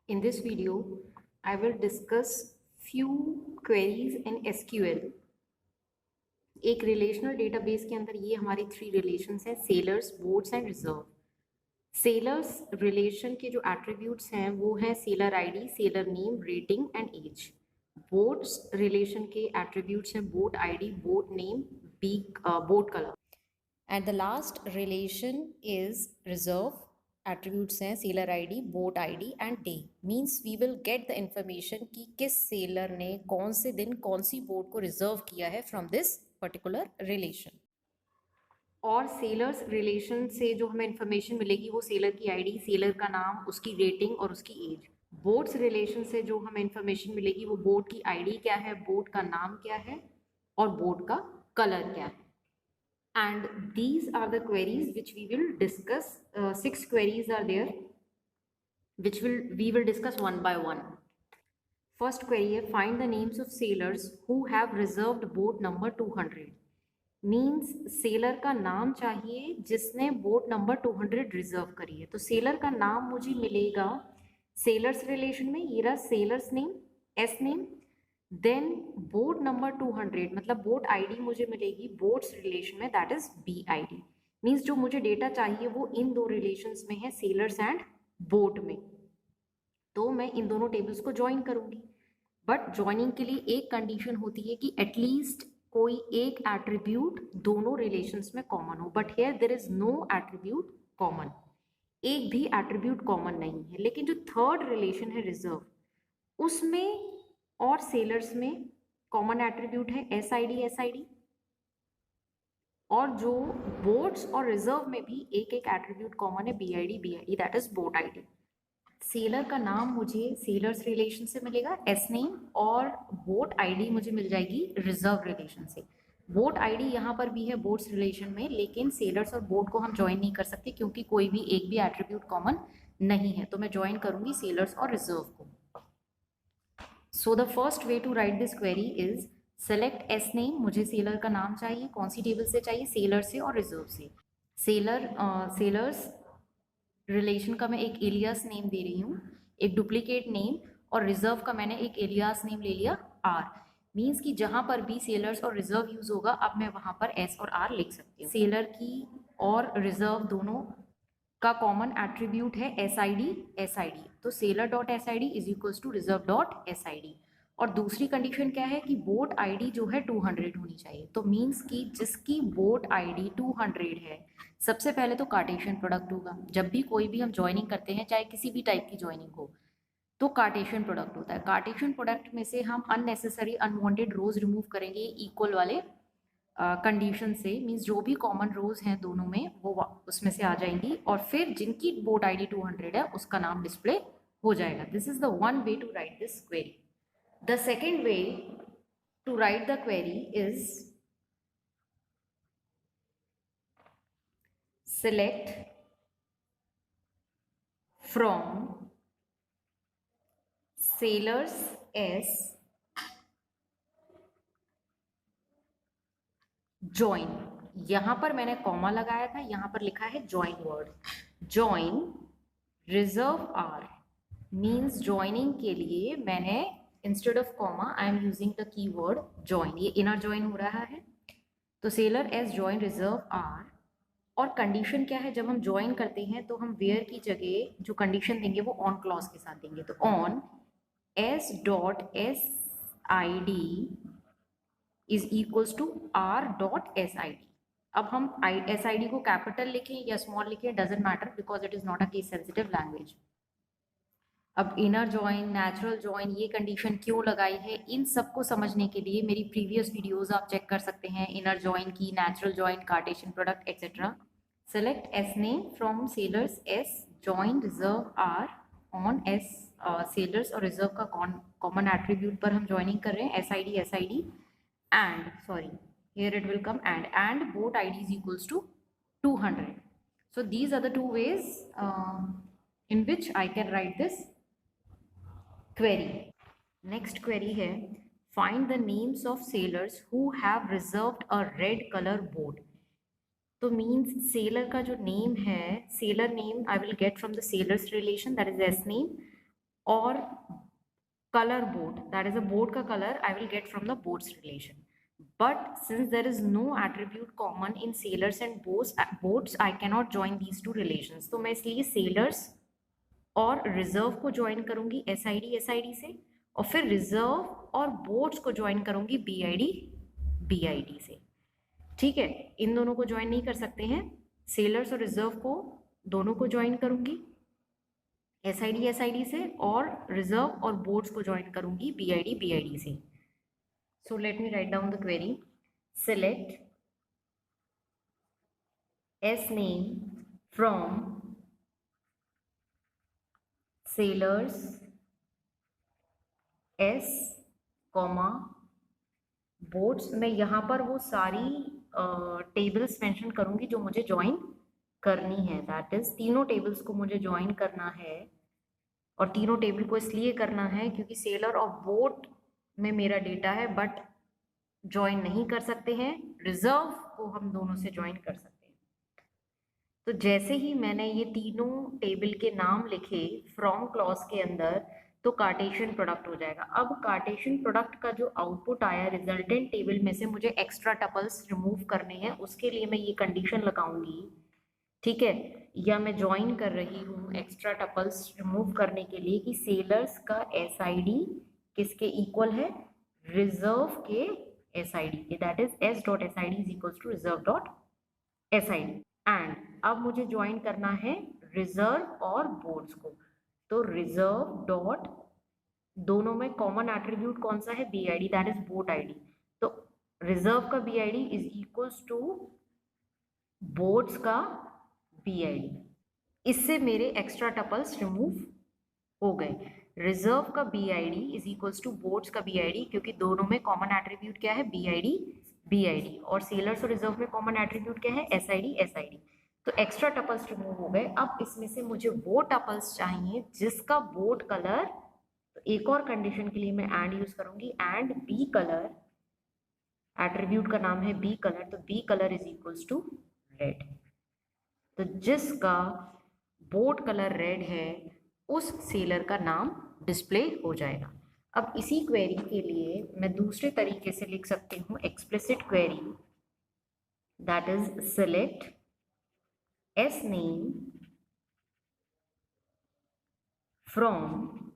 In this video, I will discuss few queries in SQL. एक relational database के अंदर ये हमारी 3 रिलेशंस हैं, sailors, boats and reserve. Sailors relation के जो एट्रीब्यूट्स हैं वो हैं sailor ID, sailor name, rating and age. Boats relation के एट्रीब्यूट्स हैं boat ID, boat name, boat colour. And the last relation is reserve. Attributes हैं sailor ID, boat ID and day. Means we will get the information कि किस seller ने कौन से दिन कौन सी बोट को रिजर्व किया है फ्रॉम दिस पर्टिकुलर रिलेशन. और सेलर्स रिलेशन से जो हमें इंफॉर्मेशन मिलेगी वो सेलर की आईडी, सेलर का नाम, उसकी रेटिंग और उसकी एज. बोट्स रिलेशन से जो हमें इंफॉर्मेशन मिलेगी वो बोट की आईडी क्या है, बोट का नाम क्या है और बोट का कलर क्या है. And these are the queries which we will discuss. 6 queries are there which we will discuss one by one. First query है, find the names of sailors who have reserved boat number 200. Means sailor का नाम चाहिए जिसने boat number 200 reserve करी है. तो sailor का नाम मुझे मिलेगा sailors relation में, ये रहा sailors name, S name. Then boat number 200 मतलब बोट आईडी मुझे मिलेगी बोट्स रिलेशन में, that is B ID. Means जो मुझे डेटा चाहिए वो इन दो रिलेशंस में है, सेलर्स एंड बोट में. तो मैं इन दोनों टेबल्स को ज्वाइन करूंगी. बट ज्वाइनिंग के लिए एक कंडीशन होती है कि एटलीस्ट कोई एक एट्रीब्यूट दोनों रिलेशंस में कॉमन हो. But here there is no attribute common, एक भी एट्रीब्यूट कॉमन नहीं है. लेकिन जो थर्ड रिलेशन है रिजर्व, उसमें और सेलर्स में कॉमन एट्रीब्यूट है एस आई डी. और जो बोट्स और रिजर्व में भी एक एक एट्रीब्यूट कॉमन है B I D, that is boat ID. Sailor का नाम मुझे सेलर्स रिलेशन से मिलेगा, एस नेम, और बोट आईडी मुझे मिल जाएगी रिजर्व रिलेशन से. बोट आईडी यहाँ पर भी है बोट्स रिलेशन में, लेकिन सेलर्स और बोट को हम ज्वाइन नहीं कर सकते क्योंकि कोई भी एक भी एट्रीब्यूट कॉमन नहीं है. तो मैं ज्वाइन करूंगी सेलर्स और रिजर्व को. So the first way to write this query is select S name. मुझे सेलर का नाम चाहिए, कौन सी टेबल से चाहिए, सेलर से और रिजर्व से. सेलर्स रिलेशन का मैं एक एलियास नेम दे रही हूँ, एक डुप्लीकेट नेम, और रिजर्व का मैंने एक एलियास नेम ले लिया R. मीन्स कि जहाँ पर भी सेलर्स और रिजर्व यूज होगा अब मैं वहाँ पर S और R लिख सकती हूँ. सेलर की और रिजर्व दोनों का कॉमन एट्रीब्यूट है एस आई डी. तो sailor dot S I D is equals to reserve dot S I D. और दूसरी कंडीशन क्या है कि बोट आईडी जो है 200 होनी चाहिए. तो मीन्स कि जिसकी बोट आईडी 200 है, सबसे पहले तो कार्टेशियन प्रोडक्ट होगा. जब भी कोई भी हम ज्वाइनिंग करते हैं, चाहे किसी भी टाइप की ज्वाइनिंग हो, तो कार्टेशियन प्रोडक्ट होता है. कार्टेशियन प्रोडक्ट में से हम अननेसेसरी अनवांटेड रोज रिमूव करेंगे इक्वल वाले कंडीशन से. मीन्स जो भी कॉमन रोज हैं दोनों में वो उसमें से आ जाएंगी, और फिर जिनकी बोट आईडी 200 है उसका नाम डिस्प्ले हो जाएगा. This is the one way to write this query. The second way to write the query is select from sailors S join. यहां पर मैंने कॉमा लगाया था, यहां पर लिखा है join word. Join reserve R. Means joining के लिए मैंने instead of comma I am using the keyword join. ये इनर ज्वाइन हो रहा है. तो sailor S join reserve R. और कंडीशन क्या है, जब हम ज्वाइन करते हैं तो हम वेयर की जगह जो कंडीशन देंगे वो ऑन क्लॉज के साथ देंगे. तो on S dot S I D is equals to R dot S I D. अब हम एस आई डी को कैपिटल लिखें या स्मॉल लिखें, doesn't matter, because it is not a case sensitive language. अब इनर ज्वाइन, नेचुरल ज्वाइन, ये condition क्यों लगाई है, इन सबको समझने के लिए मेरी प्रीवियस वीडियोस आप चेक कर सकते हैं. इनर ज्वाइन की, natural join, Cartesian product etcetera. Select S name from sailors S, join reserve R on S. Sailors और रिजर्व का कॉमन एट्रीब्यूट पर हम ज्वाइनिंग कर रहे हैं, S I D. And sorry, here it will come and boat id is equals to 200. So these are the two ways in which I can write this query. Next query है, find the names of sailors who have reserved a red color boat. तो means sailor का जो name है, sailor name I will get from the sailors relation, that is S name. और color board, that is a board का color I will get from the boards relation. But since there is no attribute common in sailors and boats, I cannot join these two relations. तो मैं इसलिए sailors और reserve को join करूंगी SID से, और फिर रिजर्व और बोट्स को ज्वाइन करूंगी BID से. ठीक है, इन दोनों को ज्वाइन नहीं कर सकते हैं. सेलर्स और रिजर्व को दोनों को ज्वाइन करूंगी SID से, और रिजर्व और बोट्स को ज्वाइन करूंगी BID से. So let me write down the query. Select S name from sailors S, boats. मैं यहाँ पर वो सारी टेबल्स मेंशन करूँगी जो मुझे ज्वाइन करनी है. दैट इज तीनों टेबल्स को मुझे ज्वाइन करना है, और तीनों टेबल को इसलिए करना है क्योंकि सेलर और बोट में मेरा डेटा है, बट ज्वाइन नहीं कर सकते हैं. रिजर्व को हम दोनों से ज्वाइन कर सकते हैं. तो जैसे ही मैंने ये तीनों टेबल के नाम लिखे फ्रॉम क्लॉज के अंदर, तो कार्टेशियन प्रोडक्ट हो जाएगा. अब कार्टेशियन प्रोडक्ट का जो आउटपुट आया रिजल्टेंट टेबल में से मुझे एक्स्ट्रा टपल्स रिमूव करने हैं. उसके लिए मैं ये कंडीशन लगाऊंगी, ठीक है, या मैं ज्वाइन कर रही हूँ एक्स्ट्रा टपल्स रिमूव करने के लिए कि सेलर्स का SID किसके इक्वल है, रिजर्व के SID के. That is S.SID is equal to रिजर्व.SID. एंड अब मुझे ज्वाइन करना है रिजर्व और बोर्ड्स को. तो रिजर्व डॉट, दोनों में कॉमन एट्रीब्यूट कौन सा है, BID, that is boat ID. तो रिजर्व का BID is equals to boats का BID. इससे मेरे एक्स्ट्रा टपल्स रिमूव हो गए. रिजर्व का BID is equals to boats का BID, क्योंकि दोनों में कॉमन एट्रीब्यूट क्या है, BID, और सेलर्स और रिजर्व में कॉमन एट्रीब्यूट क्या है, SID. तो एक्स्ट्रा टपल्स रिमूव हो गए. अब इसमें से मुझे वो टपल्स चाहिए जिसका बोट कलर, तो एक और कंडीशन के लिए मैं एंड यूज करूंगी. एंड B कलर, एट्रीब्यूट का नाम है B कलर, तो B colour is equals to red. तो जिसका बोट कलर रेड है उस सेलर का नाम डिस्प्ले हो जाएगा. अब इसी क्वेरी के लिए मैं दूसरे तरीके से लिख सकती हूँ explicit query. That is select S name from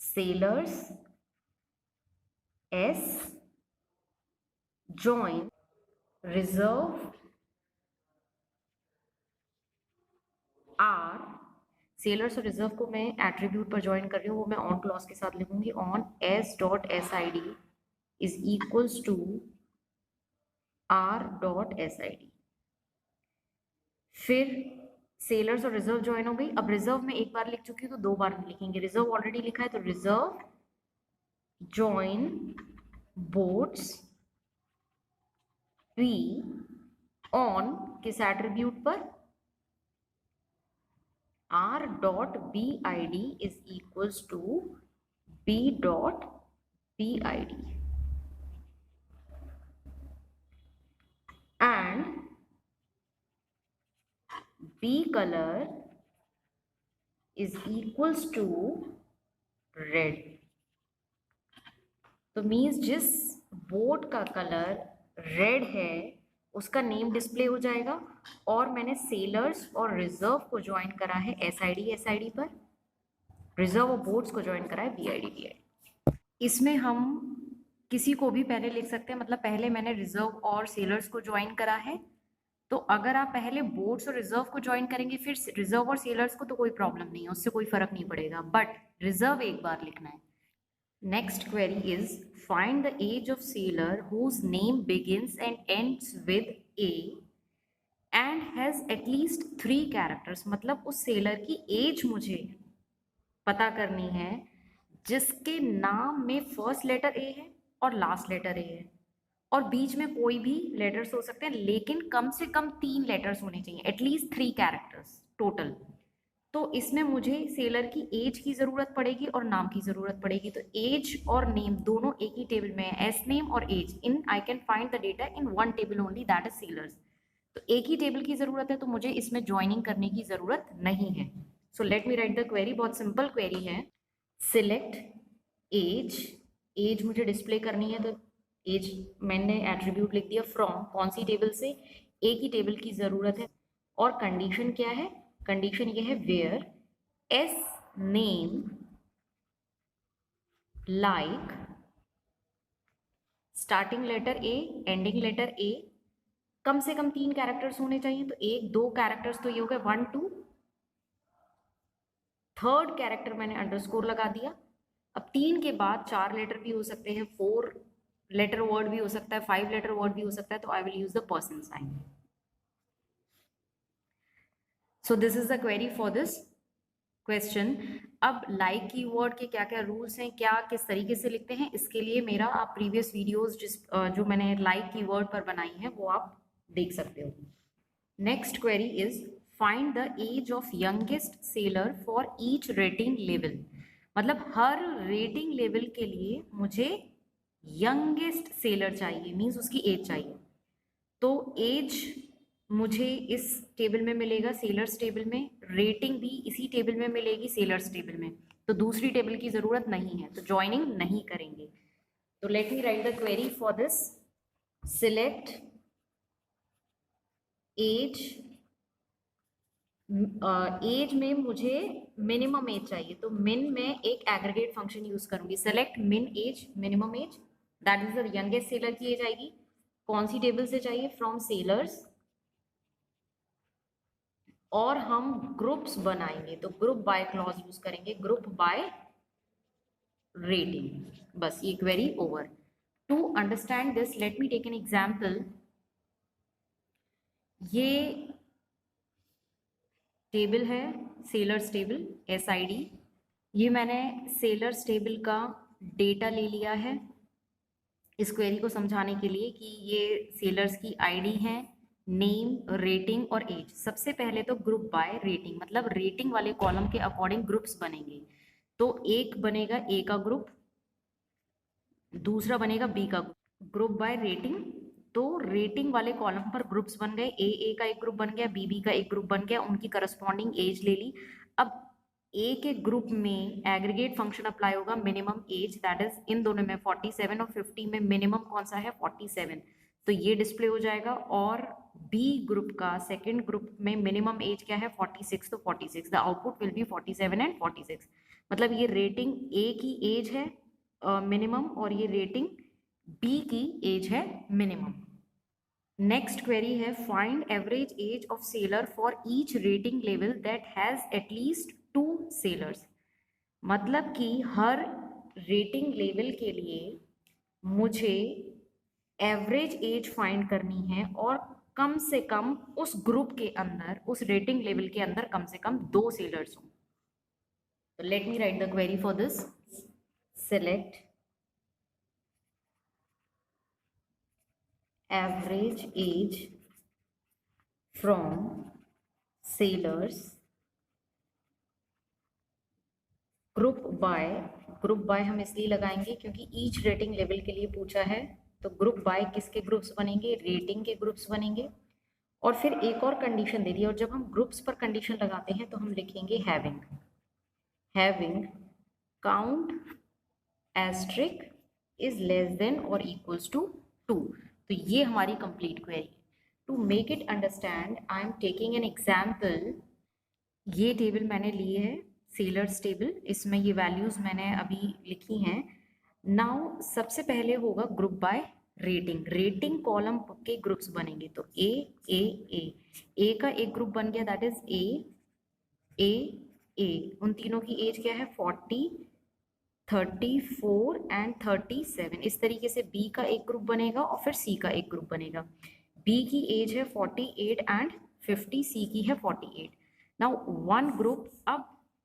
sailors S, join reserve R. Sellers और रिजर्व को मैं एट्रीब्यूट पर ज्वाइन कर रही हूँ, वो मैं ऑन क्लॉज के साथ लिखूंगी. On S.SID is equals to R.SID. फिर सेलर्स और रिजर्व ज्वाइन हो गई. अब रिजर्व में एक बार लिख चुकी हूँ तो दो बार लिखेंगे. रिजर्व ऑलरेडी लिखा है, तो reserve join boats B on किस एट्रीब्यूट पर, R.BID is equals to B.BID. And B color is equals to red. तो मीन्स जिस बोट का कलर रेड है उसका नेम डिस्प्ले हो जाएगा. और मैंने सेलर्स और रिजर्व को ज्वाइन करा है SID पर, रिजर्व और बोट्स को ज्वाइन करा है BID. इसमें हम किसी को भी पहले लिख सकते हैं, मतलब पहले मैंने रिजर्व और सेलर्स को ज्वाइन करा है, तो अगर आप पहले बोट्स और रिजर्व को ज्वाइन करेंगे फिर रिजर्व और सेलर्स को, तो कोई प्रॉब्लम नहीं है, उससे कोई फर्क नहीं पड़ेगा, बट रिजर्व एक बार लिखना है. Next query is find the age of sailor whose name begins and ends with A and has at least 3 characters. मतलब उस सेलर की एज मुझे पता करनी है जिसके नाम में फर्स्ट लेटर A है और लास्ट लेटर A है, और बीच में कोई भी लेटर्स हो सकते हैं, लेकिन कम से कम 3 लेटर्स होने चाहिए, एटलीस्ट 3 कैरेक्टर्स टोटल. तो इसमें मुझे सेलर की एज की ज़रूरत पड़ेगी और नाम की ज़रूरत पड़ेगी. तो एज और नेम दोनों एक ही टेबल में है, S नेम और age. In I can find the data in one table only, that is sailors. तो एक ही टेबल की ज़रूरत है, तो मुझे इसमें ज्वाइनिंग करने की ज़रूरत नहीं है. So let me write the query, बहुत सिंपल क्वेरी है। सिलेक्ट एज, एज मुझे डिस्प्ले करनी है, तो एज मैंने एट्रीब्यूट लिख दिया फ्रॉम, कौन सी टेबल से, एक ही टेबल की ज़रूरत है। और कंडीशन क्या है, कंडीशन ये है where S name like starting letter A ending letter A, कम से कम 3 कैरेक्टर्स होने चाहिए, तो 1 2 कैरेक्टर्स तो ये हो गए 1 2, थर्ड कैरेक्टर मैंने अंडरस्कोर लगा दिया। अब 3 के बाद 4 लेटर भी हो सकते हैं, 4 लेटर वर्ड भी हो सकता है, 5 लेटर वर्ड भी हो सकता है, तो I will use the percent sign. So this is the query for this question. अब लाइक कीवर्ड के क्या क्या रूल्स हैं, क्या किस तरीके से लिखते हैं, इसके लिए मेरा आप प्रीवियस वीडियोस जो मैंने लाइक कीवर्ड पर बनाई है वो आप देख सकते हो। Next query is find the age of youngest sailor for each rating level. मतलब हर रेटिंग लेवल के लिए मुझे यंगेस्ट सेलर चाहिए, मीन्स उसकी एज चाहिए। तो एज मुझे इस टेबल में मिलेगा, सेलर्स टेबल में, रेटिंग भी इसी टेबल में मिलेगी, सेलर्स टेबल में, तो दूसरी टेबल की ज़रूरत नहीं है, तो ज्वाइनिंग नहीं करेंगे। तो let me write the query for this. Select age, age में मुझे मिनिमम एज चाहिए, तो मिन में एक एग्रीगेट फंक्शन यूज करूंगी, select min age minimum age, that is the youngest sailor की एज आएगी। कौन सी टेबल से चाहिए, फ्रॉम सेलर्स, और हम ग्रुप्स बनाएंगे, तो ग्रुप बाय क्लॉज यूज करेंगे, ग्रुप बाय रेटिंग। बस ये query over. To understand this let me take an example. ये टेबल है सेलर्स टेबल SID, ये मैंने सेलर्स टेबल का डेटा ले लिया है इस क्वेरी को समझाने के लिए कि ये सेलर्स की ID है, नेम, रेटिंग और एज। सबसे पहले तो ग्रुप बाय रेटिंग, मतलब रेटिंग वाले कॉलम के अकॉर्डिंग ग्रुप्स बनेंगे। तो एक बनेगा A का ग्रुप, दूसरा बनेगा B का ग्रुप बाय रेटिंग। तो रेटिंग वाले कॉलम पर ग्रुप्स बन गए, A का एक ग्रुप बन गया, B का एक ग्रुप बन गया, उनकी करस्पॉन्डिंग एज ले ली। अब A के ग्रुप में एग्रीगेट फंक्शन अप्लाई होगा, minimum age, that is in दोनों में 47 और 50 में मिनिमम कौन सा है, 47, तो ये डिस्प्ले हो जाएगा। और B ग्रुप का सेकेंड ग्रुप में मिनिमम एज क्या है, 46, तो 46, the output will be 47 and 46। मतलब ये रेटिंग A की एज है मिनिमम, और ये रेटिंग B की एज है मिनिमम। नेक्स्ट क्वेरी है find average age of seller for each rating level that has at least 2 sellers. मतलब कि हर रेटिंग लेवल के लिए मुझे एवरेज एज फाइंड करनी है, और कम से कम उस ग्रुप के अंदर, उस रेटिंग लेवल के अंदर कम से कम 2 सेलर्स हों। तो let me write the query for this. Select average age from sailors group by हम इसलिए लगाएंगे क्योंकि ईच रेटिंग लेवल के लिए पूछा है, तो ग्रुप बाय किसके ग्रुप्स बनेंगे, रेटिंग के ग्रुप्स बनेंगे। और फिर एक और कंडीशन दे दी, और जब हम ग्रुप्स पर कंडीशन लगाते हैं तो हम लिखेंगे having count asterisk is less than और इक्वल्स टू 2। तो ये हमारी complete query. To make it understand I am taking an example. ये टेबल मैंने लिए है सेलर्स टेबल, इसमें ये वैल्यूज मैंने अभी लिखी हैं। नाउ सबसे पहले होगा ग्रुप बाय रेटिंग कॉलम के ग्रुप्स बनेंगे, तो ए का एक ग्रुप बन गया, दैट इज ए। उन तीनों की एज क्या है, 40, 34 एंड 37। इस तरीके से B का एक ग्रुप बनेगा और फिर C का एक ग्रुप बनेगा। B की एज है 48 एंड 50, C की है 48। नाउ वन ग्रुप, अब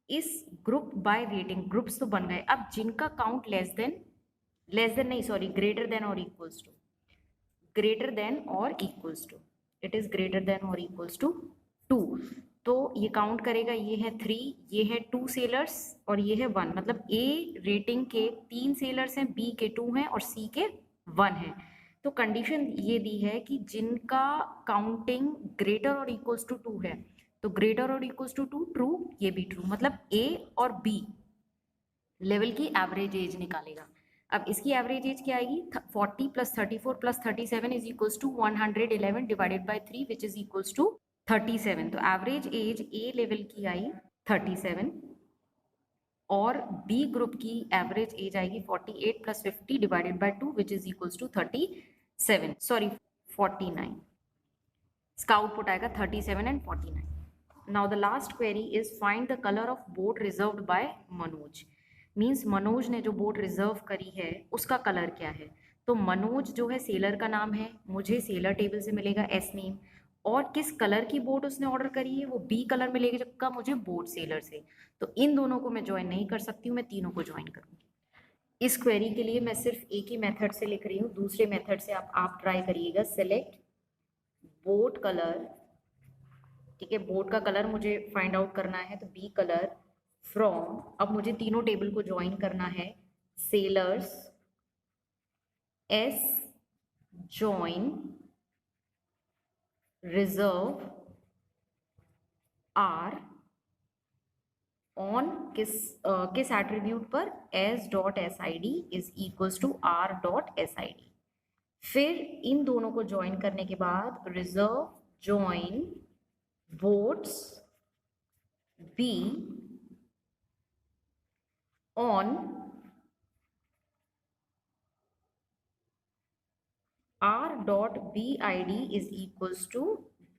इस ग्रुप बाय रेटिंग ग्रुप्स तो बन गए, अब जिनका काउंट ग्रेटर देन और equals to, it is greater than और इक्वल्स टू 2। तो ये काउंट करेगा, ये है 3, ये है 2 सेलर्स और ये है 1, मतलब A रेटिंग के 3 सेलर्स हैं, B के 2 हैं और C के 1 हैं। तो कंडीशन ये दी है कि जिनका काउंटिंग ग्रेटर और इक्वल्स टू 2 है, तो ग्रेटर और इक्वल्स टू 2 ट्रू, ये भी ट्रू, मतलब ए और बी लेवल की एवरेज एज निकालेगा। अब इसकी एवरेज एज क्या आएगी, 40 plus 34 plus 37 is equals to 111 divided by 3 which is equals to 37। तो एवरेज एज ए लेवल की आई 37 और बी ग्रुप की एवरेज एज आएगी 48 plus 50 divided by 2 which is equals to 37, sorry 49। इसका आउटपुट आएगा 37 and 49। Now the last query is find the colour of boat reserved by Manoj. Means Manoj ने जो boat reserve करी है उसका कलर क्या है। तो मनोज जो है सेलर का नाम है, मुझे सेलर टेबल से मिलेगा एस नेम, और किस कलर की बोट उसने ऑर्डर करी है वो बी कलर मिलेगा जबकि मुझे बोट सेलर से। तो इन दोनों को मैं ज्वाइन नहीं कर सकती हूँ, मैं तीनों को ज्वाइन करूँगी। इस क्वेरी के लिए मैं सिर्फ एक ही मेथड से लिख रही हूँ, दूसरे मेथड से आप ट्राई करिएगा। सेलेक्ट बोट कलर, ठीक है, बोट का कलर मुझे फाइंड आउट करना है, तो बी कलर फ्रॉम, अब मुझे तीनों टेबल को ज्वाइन करना है, sailors S join reserve R on किस एट्रीब्यूट पर, S dot S I D is equals to R dot S I D. फिर इन दोनों को ज्वाइन करने के बाद reserve join boats B on r dot bid is equals to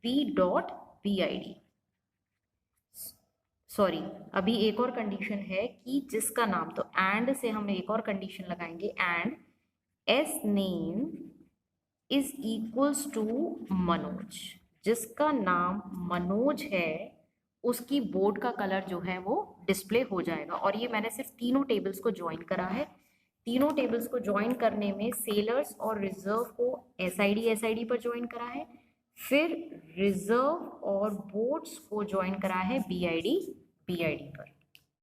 b dot bid। Sorry, अभी एक और कंडीशन है कि जिसका नाम, तो एंड से हम एक और कंडीशन लगाएंगे, and S name is equals to Manoj, जिसका नाम मनोज है उसकी बोर्ड का कलर जो है वो डिस्प्ले हो जाएगा। और ये मैंने सिर्फ तीनों टेबल्स को ज्वाइन करा है। तीनों टेबल्स को ज्वाइन करने में सेलर्स और रिजर्व को एसआईडी पर ज्वाइन करा है, फिर रिजर्व और बोट्स को ज्वाइन करा है बीआईडी पर।